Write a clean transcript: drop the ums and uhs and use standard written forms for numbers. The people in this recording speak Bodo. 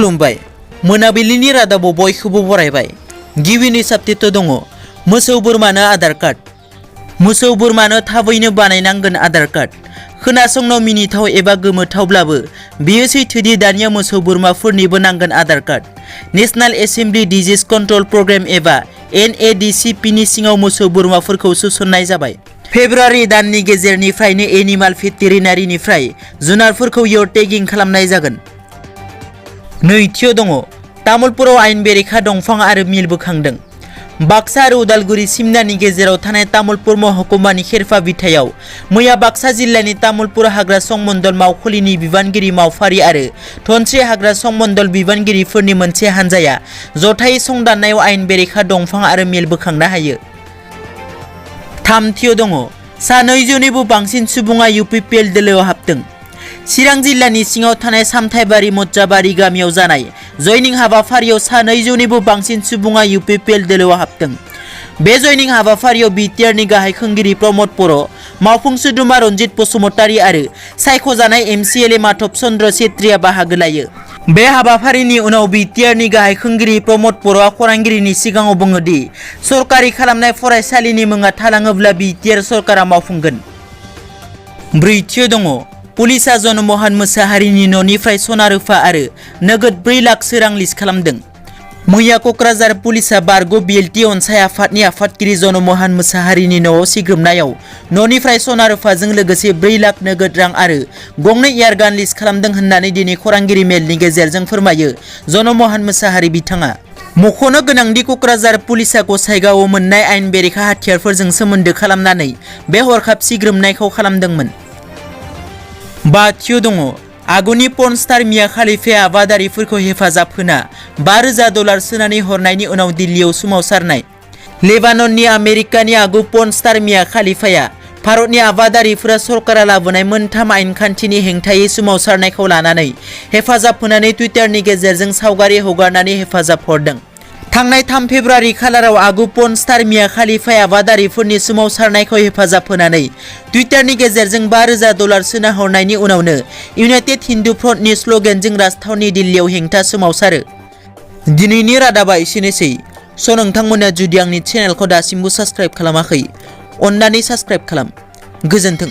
खुलुमबाय मोनाबिलिनि रादाबाव बयखौबो बरायबाय। गिबिनि साबथेथ दङ मोसौ बोरमानो आधार कार्ड। मोसौ बोरमानो थाबैनो बानायनांगोन आधार कार्ड। खोनासंनो मिनिथाव एबा गोमोथावब्लाबो बेयो सैथोदि दानिया मोसौ बोरमाफोरनिबो नांगोन Aadhaar card. National assembly disease control programme एबा NADCP नि सिङाव मोसौ बोरमाफोरखौ सोसननाय जाबाय। फेब्रुवारि दाननि गेजेरनिफ्रायनो एनिमाल भेटेरिनारिनिफ्राय जुनारफोरखौ इयर टेगिं खालामनाय जागोन। नैथियाव दङ तामुलपुराव आयेन बेरेखा दंफां आरो मिल बोखांदों। बाक्सा आरो उदालगुरि सिमनानि गेजेराव थानाय तामुलपुर महकुमानि खेरफा बिथायाव मैया बाक्सा जिल्लानि तामुलपुर हाग्रा संमन्डल मावखुलिनि बिबानगिरि मावफारि आरो धनस्रि हाग्रा संमन्डल बिबानगिरिफोरनि मोनसे हानजाया जथायै संदाननायाव आयेन बेरेखा दंफां आरो मिल बोखांनो हायो। थामथियाव दङ सा 200निबो बांसिन सुबुङा UPPL दोलोआव हाबदों। चिरां जिल्लानि सिङाव थानाय सामथाइबारि मज्जाबारि गामियाव जानाय जयनिं हाबाफारियाव सा 200निबो बांसिन सुबुङा UPPL दोलोआव हाबदों। बे जयनिं हाबाफारियाव BTR नि गाहाय खुंगिरि प्रमद बर', मावफुं सोद्रोमा रनजित बसुमतारी आरो सायख'जानाय MCLA माधब चन्द्र छेत्रीया बाहागो लायो। बे हाबाफारिनि उनाव BTR नि गाहाय खुंगिरि प्रमद बर'आ खौरांगिरिनि सिगाङाव बुङो दि सरकारि खालामनाय फरायसालिनि मुङा थालाङोब्ला BTR सरकारा मावफुंगोन। ब्रैथियाव दङ पुलिसआ जनमोहन मोसाहारिनि न'निफ्राय सना रुफा आरो नोगोद 4 लाख रां लिस्ट खालामदों। मैया क'क्राझार पुलिसआ बारग' BLT अनसाय आफादनि आफादगिरि जनमोहन मोसाहारिनि न'आव सिग्रोमनायाव न'निफ्राय सना रुफाजों लोगोसे 4 लाख नोगोद रां आरो गंनै एयारगान लिस्ट खालामदों होननानै दिनै खौरांगिरि मेलनि गेजेरजों फोरमायो जनमोहन मोसाहारि बिथाङा। मख'नो गोनांदि क'क्राझार पुलिसआ गसाइगावआव मोननाय आयेन बेरेखा हाथियारफोरजों सोमोन्दो खालामनानै बे हरखाब सिग्रोमनायखौ खालामदोंमोन। बाथियाव दङ आगुनि पर्न स्टार मिया खालिफाया आबादारिफोरखौ हेफाजाब होना $5,000 सोनानै हरनायनि उनाव दिल्लीयाव सोमावसारनाय। लेबानननि आमेरिकानि आगु पर्न स्टार मिया खालिफाया भारतनि आबादारिफोरा सरकारा लाबोनाय मोनथाम आयेन खान्थिनि हेंथायै सोमावसारनायखौ लानानै हेफाजाब होनानै टुइटारनि गेजेरजों सावगारि हगारनानै हेफाजाब हरदों। थांनाय 3 फेब्रुवारि खालाराव आगु पर्न स्टार मिया खालिफाया आबादारिफोरनि सोमावसारनायखौ हेफाजाब होनानै टुइटारनि गेजेरजों $5,000 सोना हरनायनि उनावनो इउनाइटेड हिन्दु फ्रन्टनि स्ल'गेनजों राजथावनि दिल्लीयाव हेंथा सोमावसारो। दिनैनि रादाबा एसेनोसै। नोंथांमोना जुदि आंनि चेनेलखौ दासिमबो साबस्क्राइब खालामाखै अन्नानै साबस्क्राइब खालाम। गोजोन्थों।